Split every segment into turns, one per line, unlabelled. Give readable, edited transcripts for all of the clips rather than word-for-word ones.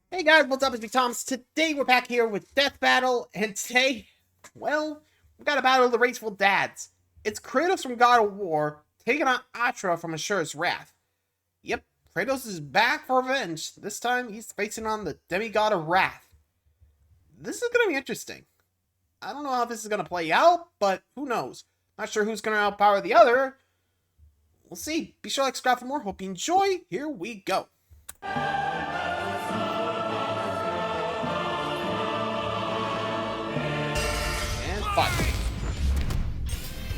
Hey guys, what's up? It's me, Thomas. Today we're back here with Death Battle, and today, well, we got a battle of the Rageful Dads. It's Kratos from God of War taking on Asura from Asura's Wrath. Yep, Kratos is back for revenge. This time he's facing on the demigod of Wrath. This is gonna be interesting. I don't know how this is gonna play out, but who knows? Not sure who's gonna outpower the other. We'll see. Be sure to like, subscribe for more. Hope you enjoy. Here we go. Here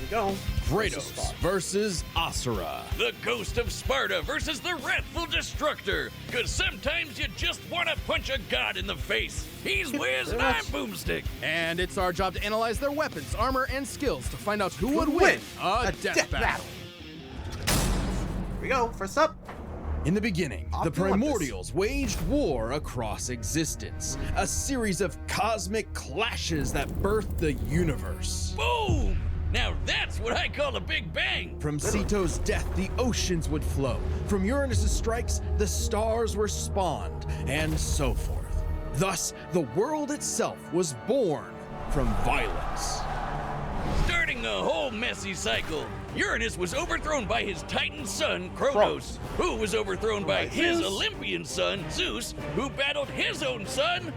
we go.
Kratos versus Asura.
The Ghost of Sparta versus the Wrathful Destructor. Cause sometimes you just want to punch a god in the face. He's Wiz and I'm Boomstick.
And it's our job to analyze their weapons, armor, and skills to find out who would win a death battle.
Here we go. First up.
In the beginning, the Primordials waged war across existence, a series of cosmic clashes that birthed the universe.
Boom! Now that's what I call a big bang.
From Ceto's death, the oceans would flow. From Uranus's strikes, the stars were spawned, and so forth. Thus, the world itself was born from violence.
Starting the whole messy cycle, Uranus was overthrown by his Titan son, Kratos, who was overthrown by his Olympian son, Zeus, who battled his own son,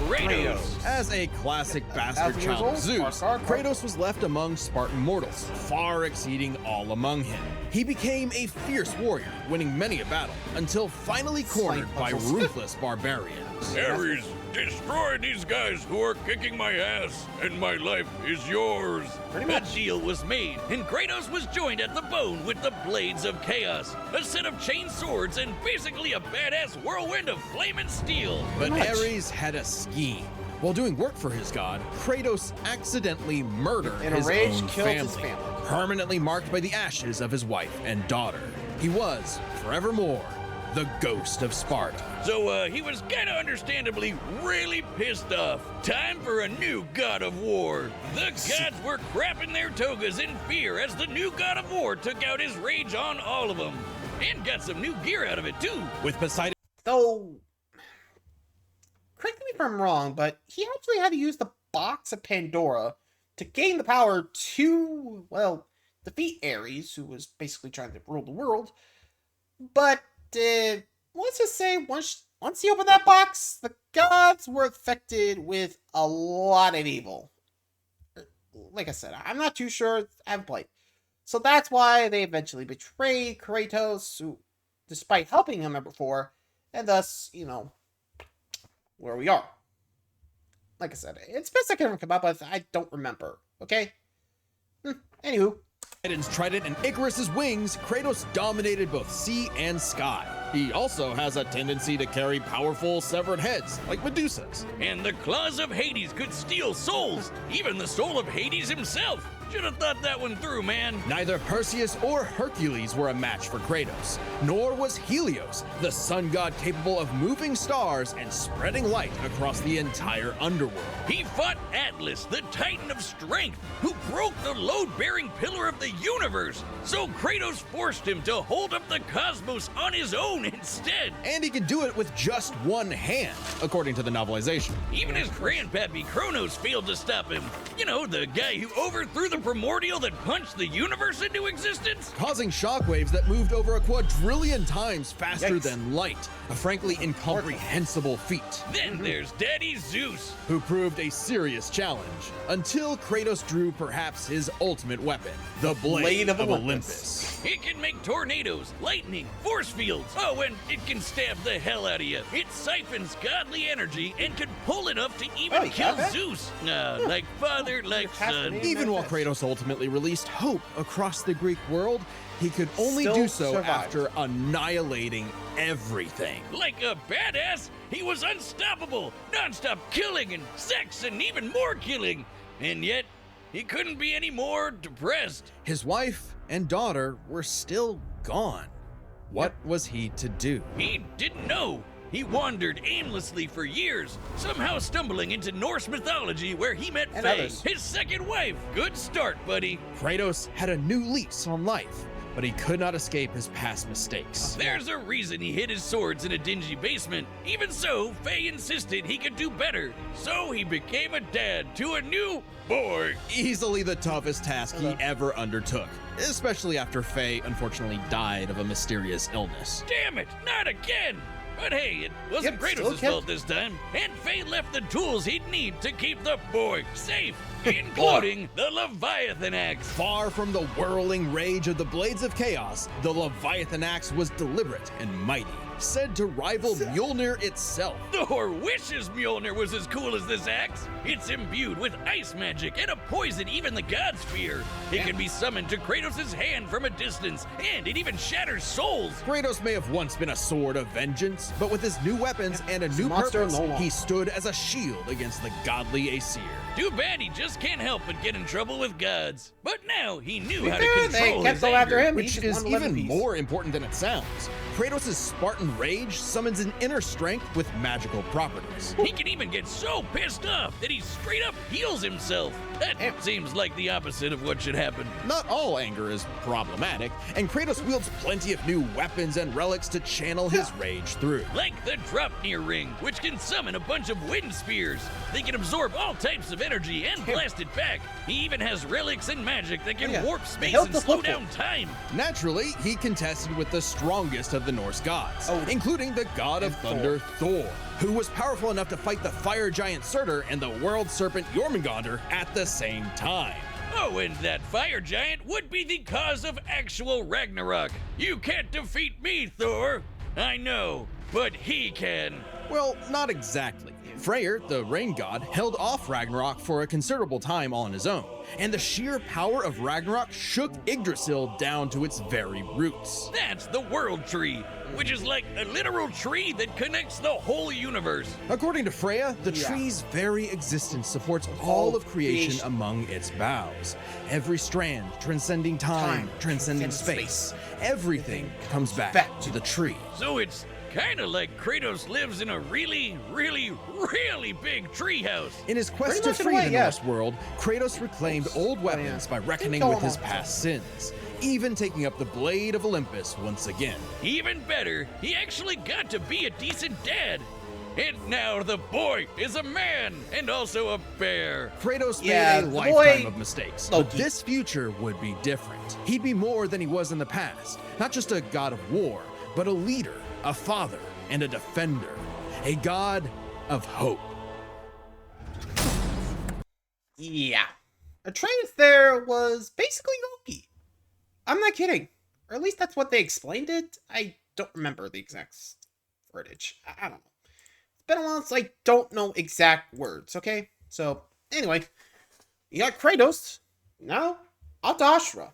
Kratos.
As a classic bastard child of Zeus, Kratos was left among Spartan mortals, far exceeding all among him. He became a fierce warrior, winning many a battle, until finally cornered by ruthless barbarians.
Ares, destroy these guys who are kicking my ass, and my life is yours. That deal was made, and Kratos was joined at the bone with the Blades of Chaos, a set of chain swords and basically a badass whirlwind of flame and steel.
But Ares had a scheme. While doing work for his god, Kratos accidentally murdered his own family, permanently marked by the ashes of his wife and daughter. He was, forevermore, the Ghost of Sparta.
So he was kinda understandably really pissed off. Time for a new god of war. The gods were crapping their togas in fear as the new god of war took out his rage on all of them. And got some new gear out of it too.
With Poseidon...
Though, correct me if I'm wrong, but he actually had to use the box of Pandora to gain the power to, well, defeat Ares, who was basically trying to rule the world. But let's just say once he opened that box, the gods were affected with a lot of evil. Like I said, I'm not too sure. I haven't played. So that's why they eventually betrayed Kratos, who, despite helping him before, and thus, you know, where we are. Like I said, it's best I can come up with. I don't remember. Okay? Anywho.
Poseidon's trident and Icarus's wings, Kratos dominated both sea and sky. He also has a tendency to carry powerful severed heads, like Medusa's.
And the claws of Hades could steal souls, even the soul of Hades himself. Should have thought that one through, man.
Neither Perseus or Hercules were a match for Kratos, nor was Helios, the sun god capable of moving stars and spreading light across the entire underworld.
He fought Atlas, the Titan of Strength, who broke the load-bearing pillar of the universe. So Kratos forced him to hold up the cosmos on his own instead.
And he could do it with just one hand, according to the novelization.
Even his grandpappy Kronos failed to stop him. You know, the guy who overthrew the primordial that punched the universe into existence?
Causing shockwaves that moved over a quadrillion times faster than light. A frankly incomprehensible feat.
Then there's Daddy Zeus,
who proved a serious challenge, until Kratos drew perhaps his ultimate weapon, the Blade of Olympus.
It can make tornadoes, lightning, force fields. Oh, and it can stab the hell out of you. It siphons godly energy and can pull enough to even kill Zeus. Like father, like son.
Even while Kratos ultimately released hope across the Greek world, he could only do so after annihilating everything.
Like a badass, he was unstoppable, non-stop killing and sex and even more killing. And yet, he couldn't be any more depressed.
His wife and daughter were still gone. What was he to do?
He didn't know. He wandered aimlessly for years, somehow stumbling into Norse mythology where he met Faye, his second wife. Good start, buddy.
Kratos had a new lease on life. but he could not escape his past mistakes.
There's a reason he hid his swords in a dingy basement. Even so, Faye insisted he could do better. So he became a dad to a new boy.
Easily the toughest task he ever undertook, especially after Faye unfortunately died of a mysterious illness.
Damn it, not again! But hey, it wasn't Kratos' fault this time, and Faye left the tools he'd need to keep the boy safe, including the Leviathan Axe.
Far from the whirling rage of the Blades of Chaos, the Leviathan Axe was deliberate and mighty, said to rival Mjolnir itself.
Thor wishes Mjolnir was as cool as this axe. It's imbued with ice magic and a poison even the gods fear. It can be summoned to Kratos' hand from a distance, and it even shatters souls.
Kratos may have once been a sword of vengeance, but with his new weapons and a new purpose, he stood as a shield against the godly Asura.
Too bad he just can't help but get in trouble with gods. But now he knew how to control his
anger,
after him,
which is even more important than it sounds. Kratos' Spartan rage summons an inner strength with magical properties.
He can even get so pissed off that he straight up heals himself. That seems like the opposite of what should happen.
Not all anger is problematic, and Kratos wields plenty of new weapons and relics to channel his rage through.
Like the Dropnir Ring, which can summon a bunch of wind spears. They can absorb all types of energy and blast it back. He even has relics and magic that can warp space and slow down time.
Naturally, he contested with the strongest of the Norse gods, including the god of thunder, Thor, who was powerful enough to fight the fire giant Surtur and the world serpent Jormungandr at the same time.
Oh, and that fire giant would be the cause of actual Ragnarok. You can't defeat me, Thor. I know, but he can.
Well, not exactly. Freyr, the rain god, held off Ragnarok for a considerable time on his own, and the sheer power of Ragnarok shook Yggdrasil down to its very roots.
That's the World Tree, which is like a literal tree that connects the whole universe.
According to Freya, the tree's very existence supports all of creation among its boughs. Every strand transcending time, transcending space. Everything comes back to the tree.
So it's kind of like Kratos lives in a really, really, really big treehouse.
In his quest to free the Norse world, Kratos reclaimed old weapons by reckoning with his past sins, even taking up the Blade of Olympus once again.
Even better, he actually got to be a decent dad. And now the boy is a man and also a bear.
Kratos made a lifetime of mistakes, but this future would be different. He'd be more than he was in the past, not just a god of war, but a leader, a father, and a defender, a god of hope.
Yeah. Atreus there was basically Loki. I'm not kidding. Or at least that's what they explained it. I don't remember the exact wordage. I don't know. It's been a while since I don't know exact words, okay? So, anyway. You got Kratos. Now, on to Asura.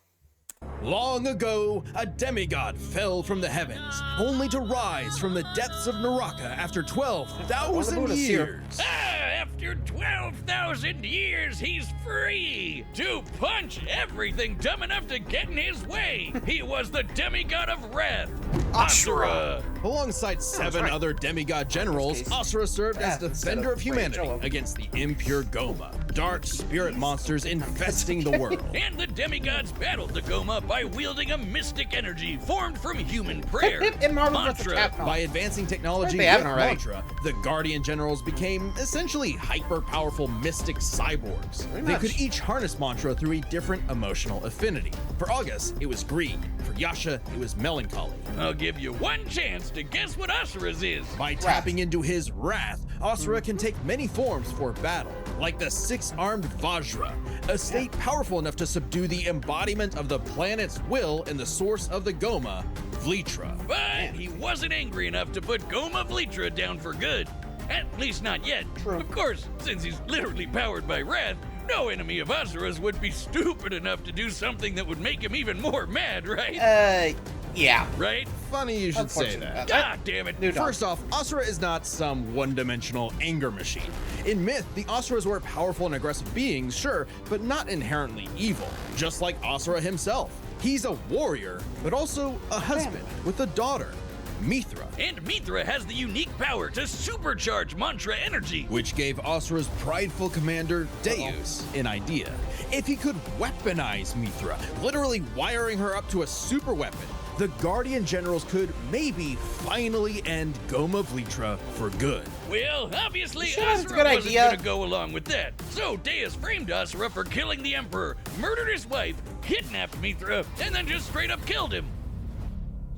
Long ago, a demigod fell from the heavens, only to rise from the depths of Naraka after 12,000 years.
After 12,000 years, he's free to punch everything dumb enough to get in his way. He was the demigod of wrath, Asura.
Alongside 7 other demigod generals, Asura served as defender of humanity against the impure Goma, dark spirit monsters infesting the world.
And the demigods battled the Goma by wielding a mystic energy formed from human prayer, mantra.
By advancing technology with mantra, the Guardian Generals became essentially hyper-powerful mystic cyborgs. They could each harness mantra through a different emotional affinity. For August, it was greed. For Yasha, it was melancholy.
I'll give you one chance to guess what Asura's is.
By tapping into his wrath, Asura can take many forms for battle, like the 6-armed Vajra, a state powerful enough to subdue the embodiment of the planet's will and the source of the Goma, Vlitra.
But he wasn't angry enough to put Goma Vlitra down for good. At least not yet. Of course, since he's literally powered by wrath, no enemy of Asura's would be stupid enough to do something that would make him even more mad, right?
Yeah.
Right?
Funny you should say that.
God damn it.
First off, Asura is not some one-dimensional anger machine. In myth, the Asuras were powerful and aggressive beings, sure, but not inherently evil, just like Asura himself. He's a warrior, but also a husband with a daughter. Mithra.
And Mithra has the unique power to supercharge mantra energy,
which gave Asura's prideful commander, Deus, an idea. If he could weaponize Mithra, literally wiring her up to a super weapon, the Guardian Generals could maybe finally end Goma Vlitra for good.
Well, obviously
sure that's a
Asura
good
wasn't
idea.
gonna go along with that. So Deus framed Asura for killing the Emperor, murdered his wife, kidnapped Mithra, and then just straight up killed him.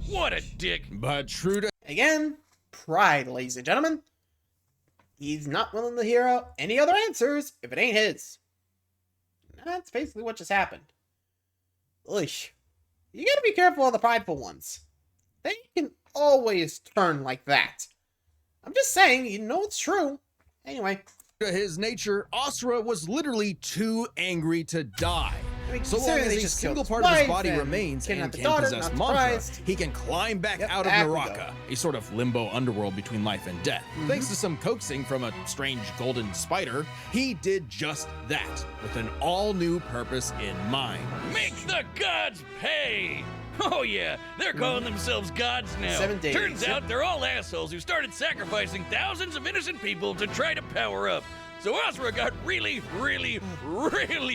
What a dick.
But true to
Again, pride, ladies and gentlemen. He's not willing to hear out any other answers if it ain't his. That's basically what just happened. Ugh. You gotta be careful of the prideful ones. They can always turn like that. I'm just saying, you know it's true. Anyway.
his nature, Asura was literally too angry to die.
I mean,
So long as a single part of his body remains and can possess mantra, he can climb back out of Naraka, a sort of limbo underworld between life and death. Thanks to some coaxing from a strange golden spider, he did just that, with an all-new purpose in mind.
Make the gods pay! Oh yeah, they're calling themselves gods now.
7 days.
Turns out they're all assholes who started sacrificing thousands of innocent people to try to power up. So Asura got really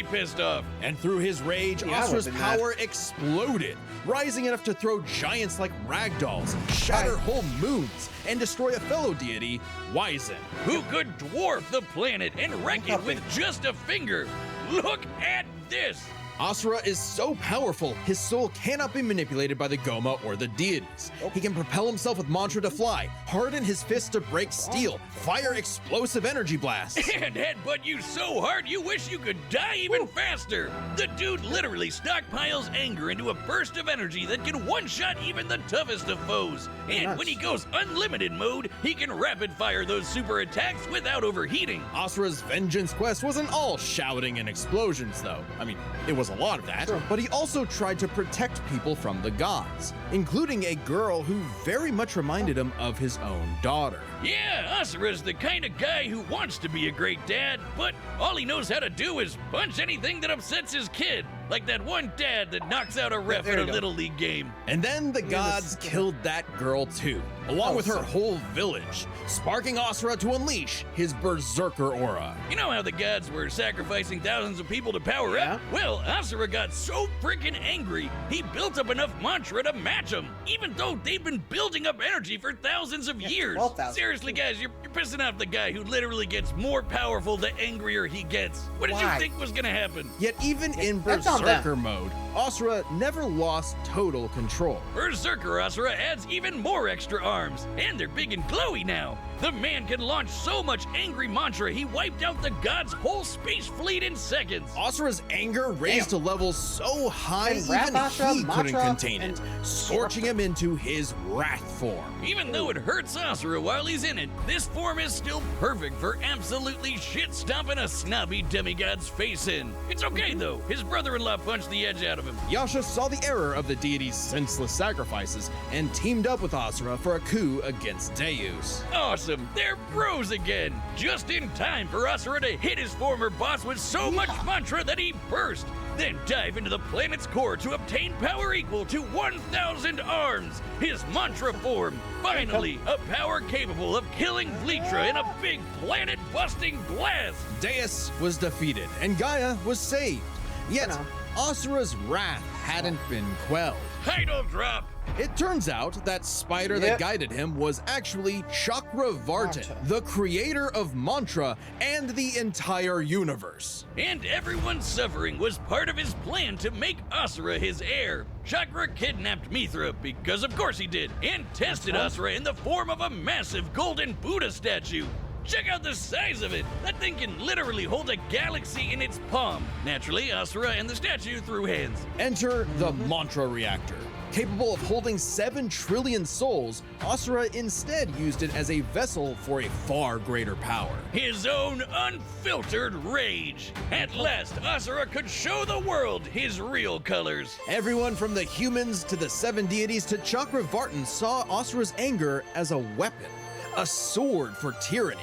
pissed off.
And through his rage, Asura's power exploded, rising enough to throw giants like ragdolls, shatter whole moons, and destroy a fellow deity, Wyzen,
who could dwarf the planet and wreck it with just a finger. Look at this!
Asura is so powerful, his soul cannot be manipulated by the Goma or the deities. He can propel himself with mantra to fly, harden his fists to break steel, fire explosive energy blasts,
and headbutt you so hard you wish you could die even faster. The dude literally stockpiles anger into a burst of energy that can one-shot even the toughest of foes. And when he goes unlimited mode, he can rapid-fire those super attacks without overheating.
Asura's vengeance quest wasn't all shouting and explosions, though. I mean, it was a lot of that, but he also tried to protect people from the gods, including a girl who very much reminded him of his own daughter.
Yeah, Asura's the kind of guy who wants to be a great dad, but all he knows how to do is punch anything that upsets his kid, like that one dad that knocks out a ref at a Little League game.
And then the gods killed that girl too, along with her whole village, sparking Asura to unleash his berserker aura.
You know how the gods were sacrificing thousands of people to power up? Well, Asura got so freaking angry, he built up enough mantra to match them, even though they've been building up energy for thousands of years. Seriously, guys, you're pissing off the guy who literally gets more powerful the angrier he gets. What did you think was gonna happen?
Yet even in berserker mode, Asura never lost total control.
Berserker Asura adds even more extra arms, and they're big and glowy now. The man can launch so much angry mantra, he wiped out the god's whole space fleet in seconds.
Asura's anger raised to levels so high even he couldn't contain it, scorching him into his wrath form.
Even though it hurts Asura while he's in it, this form is still perfect for absolutely shit-stomping a snobby demigod's face in. It's okay though, his brother-in-law punched the edge out of him.
Yasha saw the error of the deity's senseless sacrifices and teamed up with Asura for a coup against Deus.
Awesome, they're bros again! Just in time for Asura to hit his former boss with so much mantra that he burst, then dive into the planet's core to obtain power equal to 1,000 arms! His mantra form! Finally, a power capable of killing Vlitra in a big planet-busting blast!
Deus was defeated, and Gaia was saved. Yet, Asura's wrath hadn't been quelled.
Title drop!
It turns out that spider that guided him was actually Chakravartin, the creator of mantra and the entire universe.
And everyone's suffering was part of his plan to make Asura his heir. Chakra kidnapped Mithra, because of course he did, and tested Asura in the form of a massive golden Buddha statue. Check out the size of it! That thing can literally hold a galaxy in its palm. Naturally, Asura and the statue threw hands.
Enter the mantra reactor. Capable of holding 7 trillion souls, Asura instead used it as a vessel for a far greater power.
His own unfiltered rage. At last, Asura could show the world his real colors.
Everyone from the humans to the 7 deities to Chakravartin saw Asura's anger as a weapon, a sword for tyranny,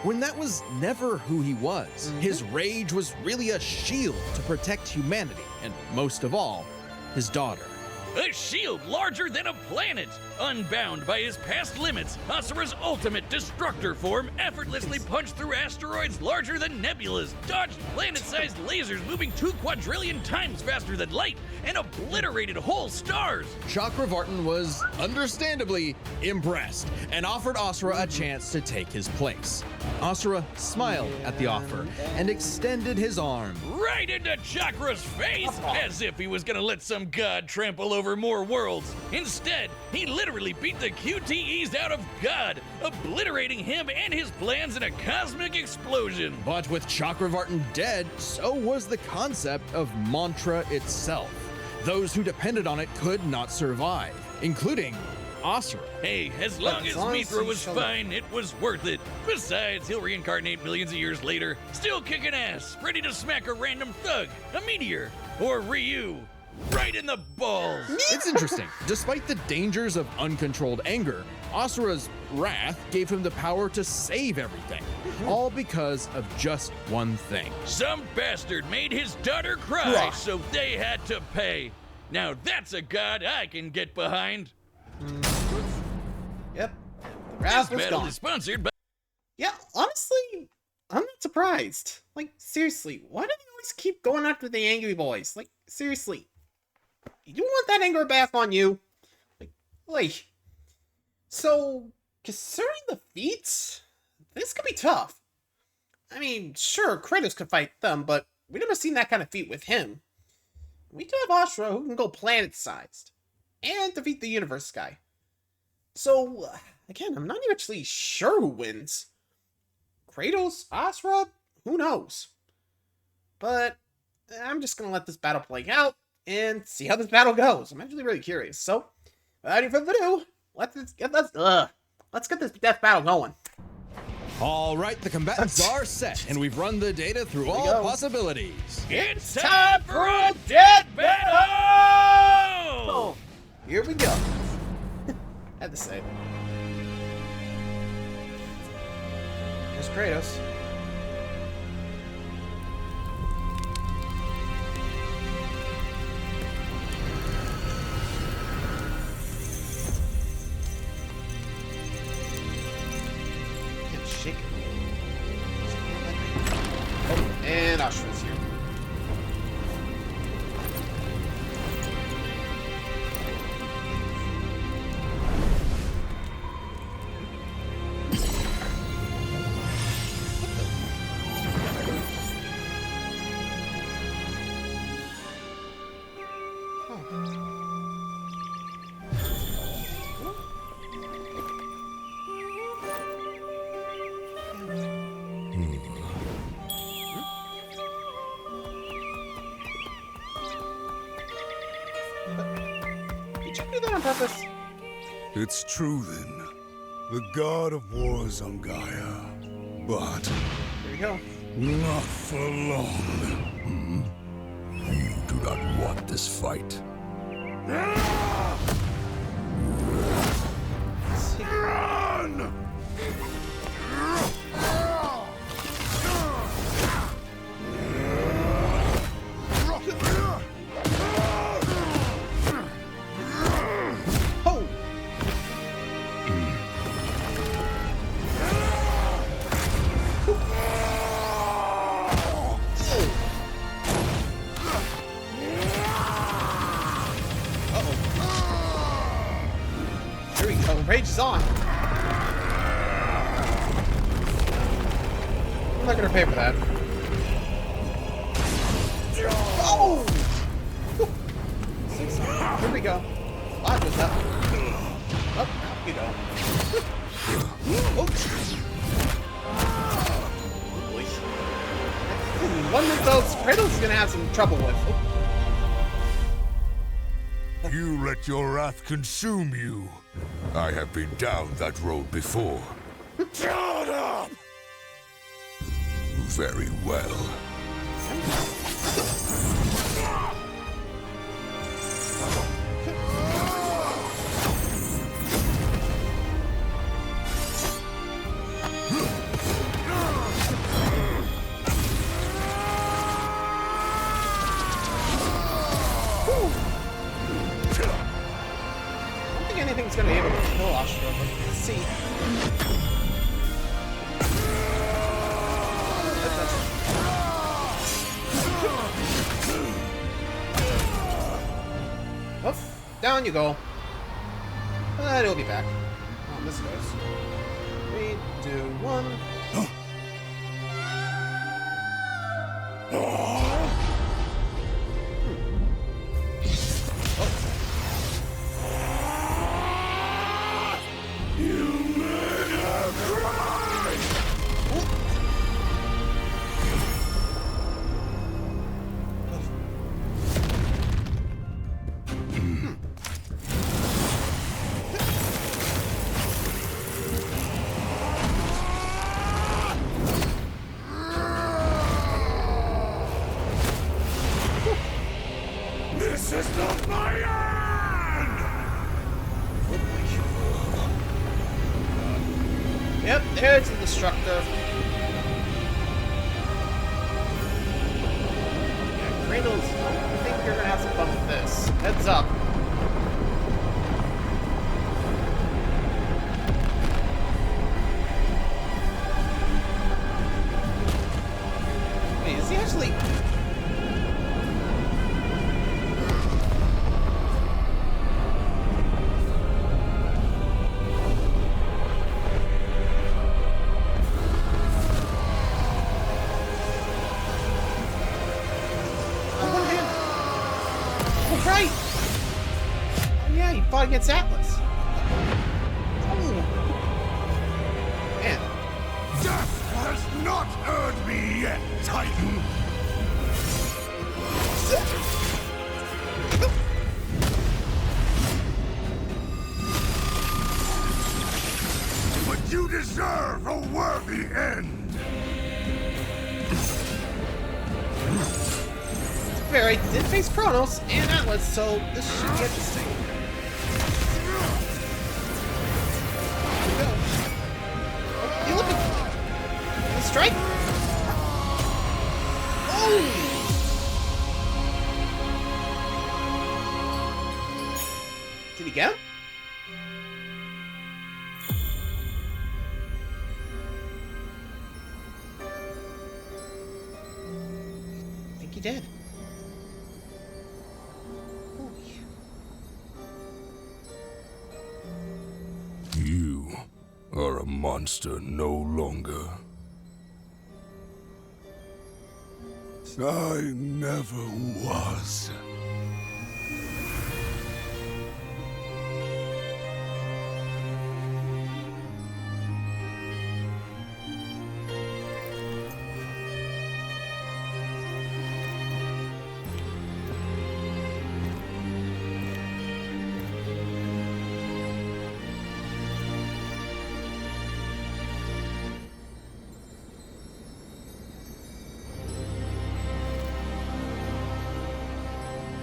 when that was never who he was. His rage was really a shield to protect humanity, and most of all, his daughter.
A shield larger than a planet! Unbound by his past limits, Asura's ultimate destructor form effortlessly punched through asteroids larger than nebulas, dodged planet-sized lasers moving 2 quadrillion times faster than light, and obliterated whole stars.
Chakravartin was understandably impressed and offered Asura a chance to take his place. Asura smiled at the offer and extended his arm.
Right into Chakra's face, as if he was gonna let some god trample over more worlds. Instead, he literally beat the QTEs out of God, obliterating him and his plans in a cosmic explosion.
But with Chakravartin dead, so was the concept of mantra itself. Those who depended on it could not survive, including Asura.
Hey, as long as Mithra was fine, it was worth it. Besides, he'll reincarnate millions of years later, still kicking ass, ready to smack a random thug, a meteor, or Ryu, right in the balls.
It's interesting. Despite the dangers of uncontrolled anger, Asura's wrath gave him the power to save everything, all because of just one thing.
Some bastard made his daughter cry, so they had to pay. Now that's a god I can get behind.
Yep.
This battle is sponsored by...
Yeah, honestly, I'm not surprised. Like, seriously, why do they always keep going after the angry boys? Like, seriously. You want that anger back on you? Like, so, considering the feats, this could be tough. I mean, sure, Kratos could fight them, but we've never seen that kind of feat with him. We do have Asura who can go planet-sized and defeat the universe guy. So, again, I'm not actually sure who wins. Kratos, Asura, who knows? But I'm just gonna let this battle play out and see how this battle goes. I'm actually really curious. So, without any further ado, let's get this death battle going.
All right, the combatants are set, and we've run the data through all possibilities.
It's time for a death battle!
Oh, here we go. Had to say. There's Kratos. Shake it. Oh, and Asura's here. Did you do that on purpose?
It's true then. The god of war is on Gaia. But
Here we go.
not for long. You do not want this fight. Run!
Oh! Here we go. Rage is on. I'm not gonna pay for that. Oh! Here we go. Lock this up. Oh, out we go. Oh. One of those Kratos is gonna have some trouble with.
You let your wrath consume you. I have been down that road before. Shut up! Very well.
Anything's gonna be able to Down you go. But it'll be back. Oh, this goes. 3, 2, 1.
This is not my end!
Yep, there's the destructor. Yeah, Kratos, I think you're gonna have some fun with this. Heads up. Wait, is he actually... Right! Oh yeah, you fought against Atlas. Oh. Man.
Death has not earned me yet, Titan! But you deserve a worthy end!
I did face Kratos and Atlas, so this should be interesting. Here we go. Oh, you look at the strike. Oh! Did he get him? I think he did.
You are a monster no longer. I never was.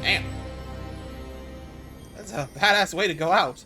Damn. That's a badass way to go out.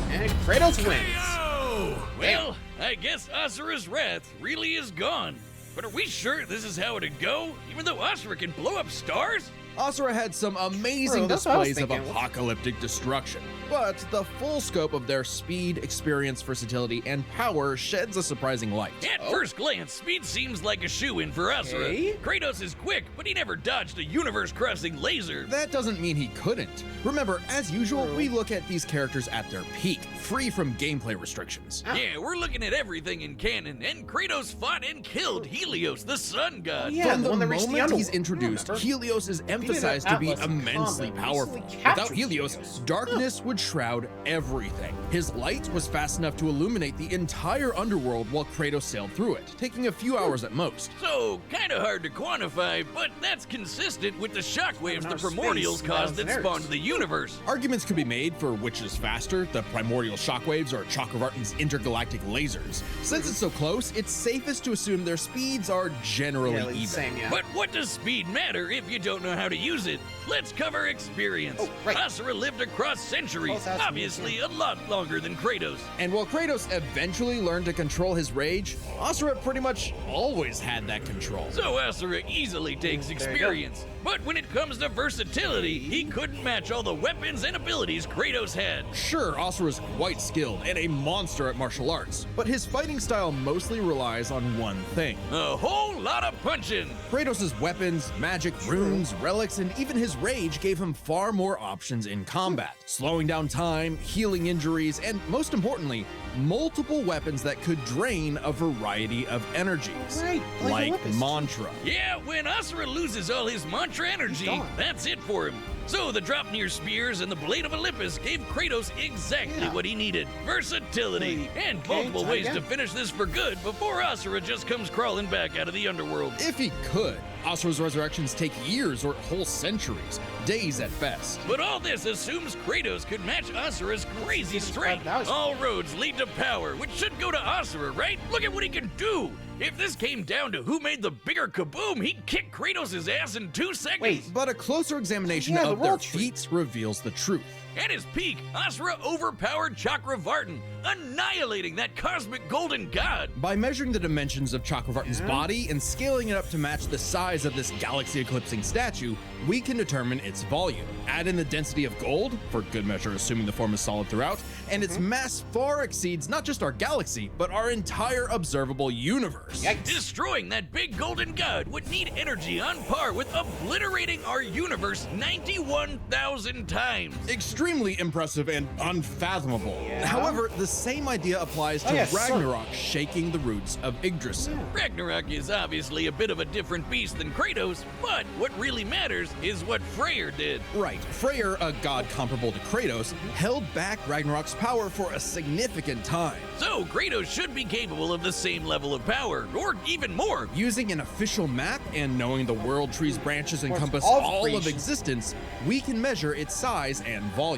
And Kratos wins.
Oh, well, I guess Asura's wrath really is gone. But are we sure this is how it'd go? Even though Asura can blow up stars?
Asura had some amazing
Bro, that's what I was
displays of
thinking.
apocalyptic destruction, but the full scope of their speed, experience, versatility, and power sheds a surprising light.
At first glance, speed seems like a shoo-in for Asura.
Okay.
Kratos is quick, but he never dodged a universe-crossing laser.
That doesn't mean he couldn't. Remember, as usual, we look at these characters at their peak, free from gameplay restrictions.
Yeah, we're looking at everything in canon, and Kratos fought and killed Helios, the sun god.
Yeah,
From
the
the
one that reached the
moment he's
underworld.
introduced,
Remember?
Helios is emphasized to be
Atlas in
immensely
combat
powerful.
recently captured
Without Helios,
Helios.
darkness would shroud everything. His light was fast enough to illuminate the entire underworld while Kratos sailed through it, taking a few hours at most.
So, kinda hard to quantify, but that's consistent with the shockwaves the
Outer
Primordials
space,
caused that
miles
spawned
and
the universe.
Arguments could be made for which is faster, the primordial shockwaves or Chakravartin's intergalactic lasers. Since it's so close, it's safest to assume their speeds are generally
Yeah,
even.
same, yeah.
But what does speed matter if you don't know how to use it? Let's cover experience.
Oh, right.
Asura lived across centuries,
Both Asura
obviously a lot longer than Kratos.
And while Kratos eventually learned to control his rage, Asura pretty much always had that control.
So Asura easily takes experience. But when it comes to versatility, he couldn't match all the weapons and abilities Kratos had.
Sure, Asura's quite skilled and a monster at martial arts, but his fighting style mostly relies on one thing.
A whole lot of punching.
Kratos' weapons, magic, runes, relics, and even his rage gave him far more options in combat, slowing down time, healing injuries, and most importantly, multiple weapons that could drain a variety of energies, like mantra.
Yeah, when Asura loses all his mantra energy, that's it for him. So the Dropnir spears and the Blade of Olympus gave Kratos exactly what he needed. Versatility and multiple ways to finish this for good before Asura just comes crawling back out of the underworld.
If he could. Asura's resurrections take years or whole centuries, days at best.
But all this assumes Kratos could match Asura's crazy strength. All roads lead to power, which should go to Asura, right? Look at what he can do! If this came down to who made the bigger kaboom, he'd kick Kratos' ass in 2 seconds.
But a closer examination of their feats reveals the truth.
At his peak, Asura overpowered Chakravartin, annihilating that cosmic golden god.
By measuring the dimensions of Chakravartin's body and scaling it up to match the size of this galaxy-eclipsing statue, we can determine its volume. Add in the density of gold, for good measure assuming the form is solid throughout, and its mass far exceeds not just our galaxy, but our entire observable universe.
Destroying that big golden god would need energy on par with obliterating our universe 91,000 times.
Extremely impressive and unfathomable. However, the same idea applies to Ragnarok shaking the roots of Yggdrasil.
Ragnarok is obviously a bit of a different beast than Kratos, but what really matters is what Freyr did.
Right, Freyr, a god comparable to Kratos, held back Ragnarok's power for a significant time.
So Kratos should be capable of the same level of power, or even more.
Using an official map and knowing the world tree's branches encompass all of existence, we can measure its size and volume.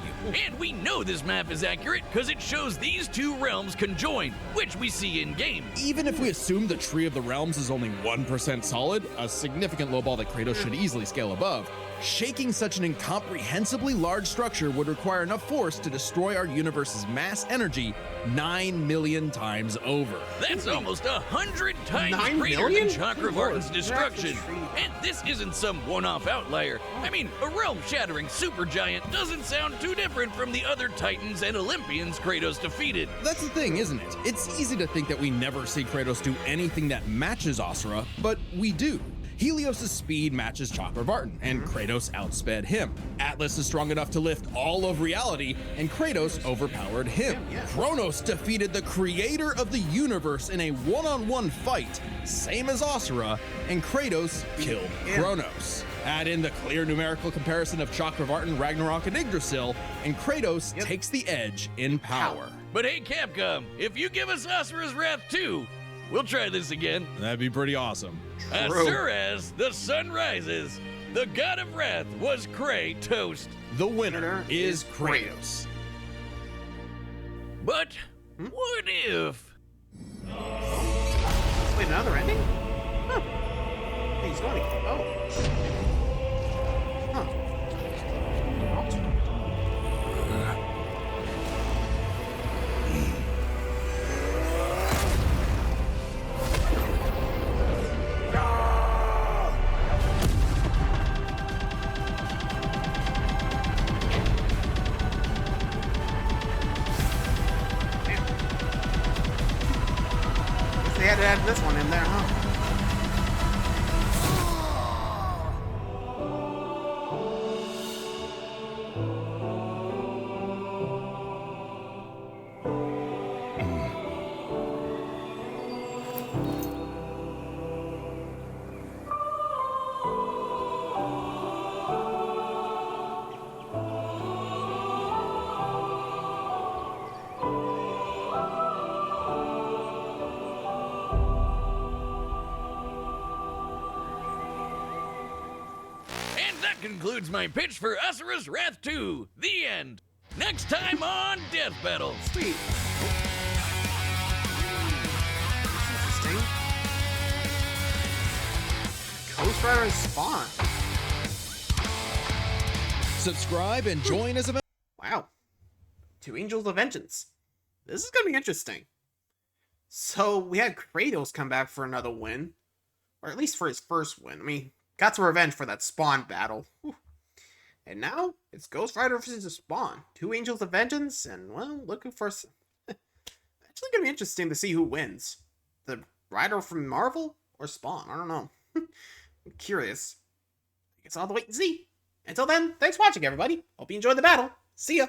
And we know this map is accurate because it shows these two realms conjoined, which we see in-game.
Even if we assume the Tree of the Realms is only 1% solid, a significant lowball that Kratos should easily scale above, shaking such an incomprehensibly large structure would require enough force to destroy our universe's mass energy 9 million times over.
That's almost 100 times greater than Chakravartin's destruction. And this isn't some one-off outlier. I mean, a realm-shattering supergiant doesn't sound too different from the other Titans and Olympians Kratos defeated.
That's the thing, isn't it? It's easy to think that we never see Kratos do anything that matches Asura, but we do. Helios' speed matches Chakravartin, and Kratos outsped him. Atlas is strong enough to lift all of reality, and Kratos overpowered him. Kronos defeated the creator of the universe in a one-on-one fight, same as Asura, and Kratos killed Kronos. Add in the clear numerical comparison of Chakravartin, Ragnarok, and Yggdrasil, and Kratos takes the edge in power.
But hey, Capcom, if you give us Asura's Wrath 2, we'll try this again.
That'd be pretty awesome.
Asura's the sun rises. The god of wrath was Kratos.
The winner is Kratos.
But what if?
Wait, another ending? Huh. Hey, he's going to... Oh. Huh. They had to add this one in there, huh?
Concludes my pitch for Asura's Wrath 2. The end. Next time on Death Battle.
Sweet. Interesting. Ghost Rider and Spawn.
Subscribe and join as a...
Wow. 2 Angels of Vengeance. This is gonna be interesting. So we had Kratos come back for another win. Or at least for his first win. I mean, got some revenge for that Spawn battle. Whew. And now, it's Ghost Rider versus Spawn. Two Angels of Vengeance, and, well, looking for... Actually gonna be interesting to see who wins. The Rider from Marvel or Spawn? I don't know. I'm curious. I guess I'll have to wait and see. Until then, thanks for watching, everybody. Hope you enjoyed the battle. See ya!